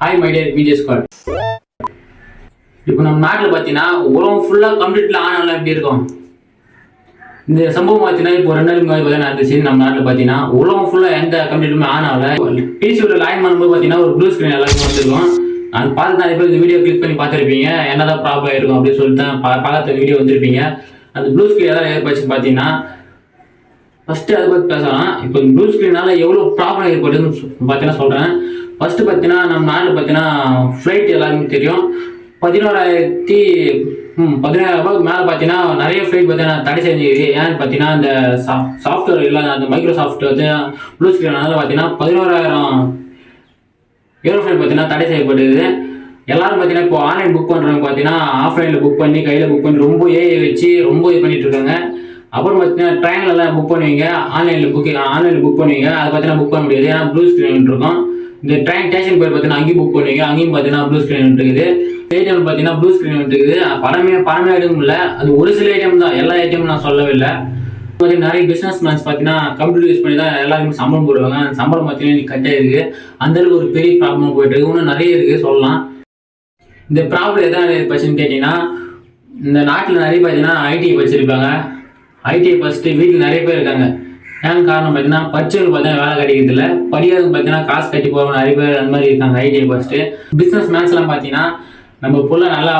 Hi my dear Vijay squad. இப்போ நம்ம நாட்டில் பார்த்தீங்கன்னா உலகம் ஃபுல்லாக கம்ப்ளீட்டில் ஆனாலும் எப்படி இருக்கும்? இந்த சம்பவம் பார்த்தீங்கன்னா இப்போ 2 நாளுக்கு முன்னாடி பார்த்தீங்கன்னா நடந்துச்சு. நம்ம நாட்டில் பார்த்தீங்கன்னா உலகம் ஃபுல்லாக எந்த கம்ப்ளீட்டுமே ஆனால டிசியோட லாயின் பண்ணும்போது பார்த்தீங்கன்னா ஒரு ப்ளூ ஸ்க்ரீன் எல்லாருக்கும் வந்துருக்கும். அது பார்த்து நிறைய பேர் இந்த வீடியோ கிளிக் பண்ணி பார்த்துருப்பீங்க. என்னதான் ப்ராப்ளம் இருக்கும் அப்படின்னு சொல்லிட்டு தான் பார்த்த வீடியோ வந்திருப்பீங்க. அந்த ப்ளூ ஸ்க்ரீன் எதாவது ஏற்படுச்சு பார்த்தீங்கன்னா ஃபஸ்ட்டு அதை பற்றி பேசலாம். இப்போ ப்ளூ ஸ்க்ரீனால எவ்வளோ ப்ராப்ளம் ஏற்படுதுன்னு பார்த்தீங்கன்னா சொல்கிறேன். ஃபஸ்ட்டு பார்த்தீங்கன்னா நம்ம நாட்டில் பார்த்தீங்கன்னா ஃப்ளைட் எல்லாருமே தெரியும். 17,000 மேலே பார்த்தீங்கன்னா நிறைய ஃப்ளைட் பார்த்தீங்கன்னா தடை செஞ்சுது. ஏன்னு பார்த்தீங்கன்னா இந்த சாஃப்ட்வேர் இல்லாத அந்த மைக்ரோசாஃப்ட் வந்து ப்ளூ ஸ்க்ரீனால பார்த்தீங்கன்னா 11,000 ஏரோஃப்ளைட் பார்த்தீங்கன்னா தடை செய்யப்படுது. எல்லாரும் பார்த்தீங்கன்னா இப்போ ஆன்லைன் புக் பண்ணுறவங்க பார்த்தீங்கன்னா ஆஃப்லைனில் புக் பண்ணி கையில் புக் பண்ணி ரொம்ப ஏஐ வச்சு ரொம்ப இது பண்ணிட்டு இருக்காங்க. அப்புறம் பார்த்தீங்கன்னா ட்ரெயின்லலாம் புக் பண்ணுவீங்க, ஆன்லைனில் புக் பண்ணுவீங்க. அது பார்த்தீங்கன்னா புக் பண்ண முடியாது, ஏன்னா ப்ளூ ஸ்க்ரீன் இருக்கும். இந்த ட்ரெயின் ஸ்டேஷன் போய் பார்த்தீங்கன்னா அங்கேயும் புக் பண்ணுவீங்க, அங்கேயும் பார்த்தீங்கன்னா ப்ளூ ஸ்க்ரீன் இருக்குது. ஏடிஎம் பார்த்தீங்கன்னா ப்ளூ ஸ்க்ரீன் இருக்குது. பணமே எடுக்க இல்லை. அது ஒரு சில ஐட்டம் தான், எல்லா ஐட்டமும் நான் சொல்லவே இல்லை. பார்த்தீங்கன்னா நிறைய பிஸ்னஸ் மேன்ஸ் பார்த்தீங்கன்னா கம்ப்யூட்டர் யூஸ் பண்ணி தான் எல்லாருமே சம்பளம் போடுவாங்க. அந்த சம்பளம் பார்த்தீங்கன்னா கட் ஆயிருக்கு. அந்தளவுக்கு ஒரு பெரிய ப்ராப்ளம் போயிட்டு இருக்கு. இன்னும் நிறைய இருக்குது சொல்லலாம். இந்த ப்ராப்ளம் எதாவது ஏற்பச்சுன்னு கேட்டிங்கன்னா, இந்த நாட்டில் நிறைய பார்த்தீங்கன்னா ஐடி வச்சுருப்பாங்க. ஐடிஐ ஃபஸ்ட்டு வீட்டில் நிறைய பேர் இருக்காங்க. ஏன் காரணம் பார்த்தீங்கன்னா படிச்சவங்க பார்த்தீங்கன்னா வேலை கிடைக்கிறது இல்லை, படியாதவங்க பார்த்தீங்கன்னா காசு கட்டி போகிறவங்க நிறைய பேர் அந்த மாதிரி இருக்காங்க. ஐடிஐ ஃபஸ்ட்டு பிஸ்னஸ் மேன்ஸ்லாம் பார்த்தீங்கன்னா நம்ம பொருளை நல்லா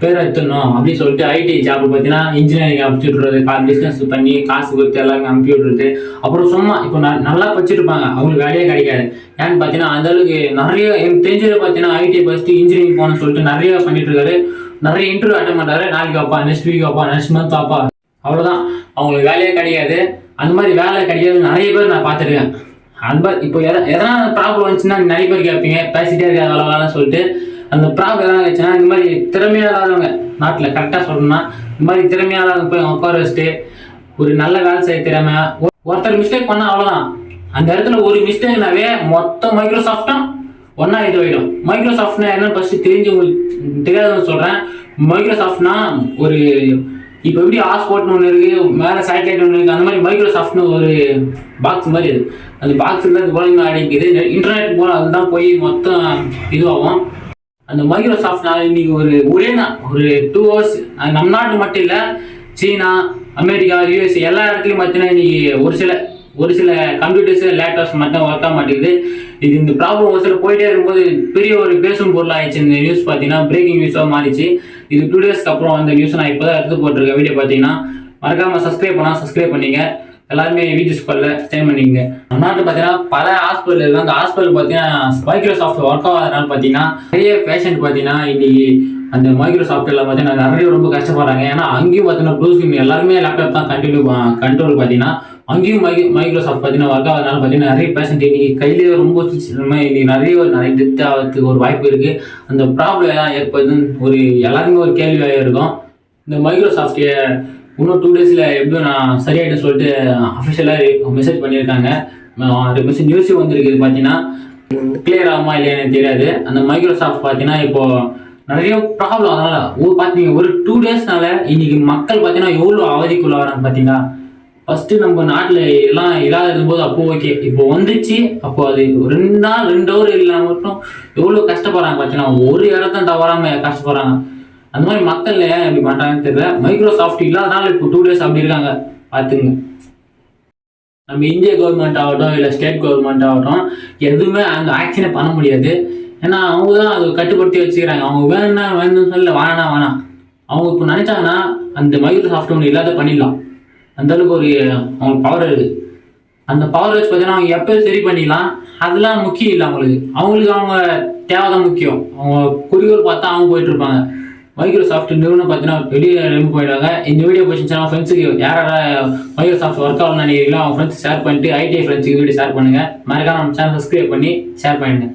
பேர் எடுத்துடணும் அப்படின்னு சொல்லிட்டு ஐடி ஜாப் பார்த்தீங்கன்னா இன்ஜினியரிங் அனுப்பிச்சி விட்றது, பிஸ்னஸ் பண்ணி காசு கொடுத்து எல்லாருமே அனுப்பி விட்றது. அப்புறம் சும்மா இப்போ நல்லா படிச்சிருப்பாங்க, அவங்களுக்கு வேலையே கிடைக்காது. ஏன்னு பார்த்தீங்கன்னா அந்தளவுக்கு நிறைய எனக்கு தெரிஞ்சது பார்த்தீங்கன்னா ஐடி ஃபஸ்ட்டு இன்ஜினியரிங் போகணும்னு சொல்லிட்டு நிறைய பண்ணிட்டு இருக்காரு. நிறைய இன்டர்வியூ அட்டன் பண்ணுறாரு. நாளைக்கு வாப்பா, நெக்ஸ்ட் வீக் வாப்பா, நெக்ஸ்ட் மந்த் வாப்பா, அவ்வளோதான். அவங்களுக்கு வேலையே கிடைக்காது. அந்த மாதிரி வேலை கிடைக்காது நிறைய பேர் நான் பார்த்துருக்கேன். அந்த மாதிரி இப்போ எதனா ப்ராப்ளம் வந்துச்சுன்னா நிறைய பேர் கேட்பீங்க, பேசிட்டே இருக்காது வேலை வேலைன்னு சொல்லிட்டு. அந்த ப்ராப்ளம் எதனா ஆச்சுன்னா இந்த மாதிரி திறமையாதவங்க நாட்டில் கரெக்டாக சொல்லணும்னா இந்த மாதிரி திறமையாதவங்க போய் உட்கார வச்சுட்டு ஒரு நல்ல வேலை செய்ய திறமை. ஒருத்தர் மிஸ்டேக் பண்ணால் அவ்வளோதான். அந்த இடத்துல ஒரு மிஸ்டேக்னாவே மொத்த மைக்ரோசாஃப்டும் ஒன்றா இது ஆகிடும். மைக்ரோசாஃப்ட்னா என்னன்னு ஃபஸ்ட்டு தெரியாதுன்னு சொல்கிறேன். மைக்ரோசாஃப்ட்னா ஒரு இப்போ எப்படி ஹாட்ஸ்பாட்னு ஒன்று இருக்குது, மேலே சேட்டலைட் ஒன்று இருக்குது. அந்த மாதிரி மைக்ரோசாஃப்ட்னு ஒரு பாக்ஸ் மாதிரி அது. அந்த பாக்ஸில் அது போல அடிக்குது, இன்டர்நெட் போல அதுதான் போய் மொத்தம் இதுவாகும். அந்த மைக்ரோசாஃப்ட்னால இன்னைக்கு ஒரே ஒரு 2 hours நம்ம நாட்டு மட்டும் இல்லை, சீனா, அமெரிக்கா, யூஎஸ்ஏ எல்லா இடத்துலையும் பார்த்தீங்கன்னா இன்னைக்கு ஒரு சில கம்ப்யூட்டர்ஸ் லேப்டாப்ஸ் மட்டும் ஒர்க் ஆக மாட்டேங்குது. இந்த ப்ராப்ளம் ஒரு சில போயிட்டே இருக்கும்போது பெரிய ஒரு பேசும் பொருள் ஆயிடுச்சு. இந்த நியூஸ் பார்த்தீங்கன்னா பிரேக்கிங் நியூஸாக மாறிச்சு. இது 2 daysக்கு அப்புறம் அந்த நியூஸ் நான் இப்போ தான் எடுத்து போட்டிருக்கேன். வீடியோ பார்த்தீங்கன்னா மறக்காமல் சப்ஸ்கிரைப் பண்ணிங்க. எல்லாருமே விஜய் ஸ்குவாட்ல ஜாயின் பண்ணிங்க. நம்ம நாட்டில் பார்த்தீங்கன்னா பல ஹாஸ்பிட்டல் இருக்குது. அந்த ஹாஸ்பிட்டல் பார்த்தீங்கன்னா மைக்ரோசாஃப்ட் ஒர்க் ஆகாதனால பார்த்தீங்கன்னா நிறைய பேஷண்ட் பார்த்தீங்கன்னா இன்னைக்கு அந்த மைக்ரோசாஃப்ட்ல பார்த்தீங்கன்னா நிறைய ரொம்ப கஷ்டப்படுறாங்க. ஏன்னா அங்கேயும் பார்த்தீங்கன்னா ப்ளூ ஸ்க்ரீன் எல்லாருமே லேப்டாப் தான் கண்ட்ரோல் பார்த்தீங்கன்னா அங்கேயும் மைக்ரோசாஃப்ட் பார்த்தீங்கன்னா ஒர்க் ஆகாதனால பார்த்தீங்கன்னா நிறைய பேஷண்ட் இன்னைக்கு கையிலேயே ரொம்ப இன்னைக்கு நிறைய டெத் ஆகிறதுக்கு ஒரு வாய்ப்பு இருக்குது. அந்த ப்ராப்ளம் எல்லாம் ஏற்படுதுன்னு எல்லாருமே ஒரு கேள்வியாக இருக்கும். இந்த மைக்ரோசாஃப்ட் இன்னும் 2 daysல எப்படியும் நான் சரியாயிட்டு சொல்லிட்டு அஃபிஷியலாக மெசேஜ் பண்ணியிருக்காங்க. நியூஸும் வந்துருக்குது. பார்த்தீங்கன்னா கிளியர் ஆகுமா இல்லையா எனக்கு தெரியாது. அந்த மைக்ரோசாஃப்ட் பார்த்தீங்கன்னா இப்போ நிறைய ப்ராப்ளம். அதனால் பார்த்தீங்க ஒரு 2 daysனால இன்னைக்கு மக்கள் பார்த்தீங்கன்னா எவ்வளோ அவதிக்குள்ள வராங்க பார்த்தீங்கன்னா. ஃபஸ்ட்டு நம்ம நாட்டில் எல்லாம் இல்லாத இருக்கும்போது அப்போ ஓகே, இப்போ வந்துச்சு. அப்போ அது 2 hour இல்லாமல் மட்டும் எவ்வளோ கஷ்டப்படுறாங்க பார்த்தீங்கன்னா. ஒரு இடத்த தவறாமல் கஷ்டப்படுறாங்க. அந்த மாதிரி மக்கள் ஏன் இப்படி பண்ணுறாங்கன்னு தெரியல. மைக்ரோசாஃப்ட் இல்லாதனால இப்போ 2 days அப்படி இருக்காங்க பார்த்துங்க. நம்ம இந்திய கவர்மெண்ட் ஆகட்டும் இல்லை ஸ்டேட் கவர்மெண்ட் ஆகட்டும் எதுவுமே அந்த ஆக்ஷனை பண்ண முடியாது. ஏன்னா அவங்க தான் அதை கட்டுப்படுத்தி வச்சுக்கிறாங்க. அவங்க வேணும்னு சொல்ல வேணாம். அவங்க இப்போ நினைச்சாங்கன்னா அந்த மைக்ரோசாஃப்ட் ஒன்று இல்லாத பண்ணிடலாம். அந்தளவுக்கு அவங்களுக்கு பவர் இருக்குது. அந்த பவர் வச்சு பார்த்தீங்கன்னா அவங்க எப்போயும் சரி பண்ணிடலாம். அதெல்லாம் முக்கியம் இல்லை அவங்களுக்கு அவங்க தேவை தான் முக்கியம். அவங்க குறிக்கோள் பார்த்தா அவங்க போயிட்டு இருப்பாங்க. மைக்ரோசாஃப்ட் நிறுவனம் பார்த்தீங்கன்னா வெளியே ரொம்ப போயிடுவாங்க. இந்த வீடியோ பிடிச்சிச்சுன்னா ஃப்ரெண்ட்ஸுக்கு யாராவது மைக்ரோசாஃப்ட் ஒர்க் ஆகணும்னு நினைக்கிறீங்களோ அவங்க ஃப்ரெண்ட்ஸ் ஷேர் பண்ணிட்டு ஐடிஐ ஃப்ரெண்ட்ஸுக்கு வீடியோ ஷேர் பண்ணுங்கள். மறக்காம நம்ம சேனல் சப்ஸ்கிரைப் பண்ணி ஷேர் பண்ணுங்கள்.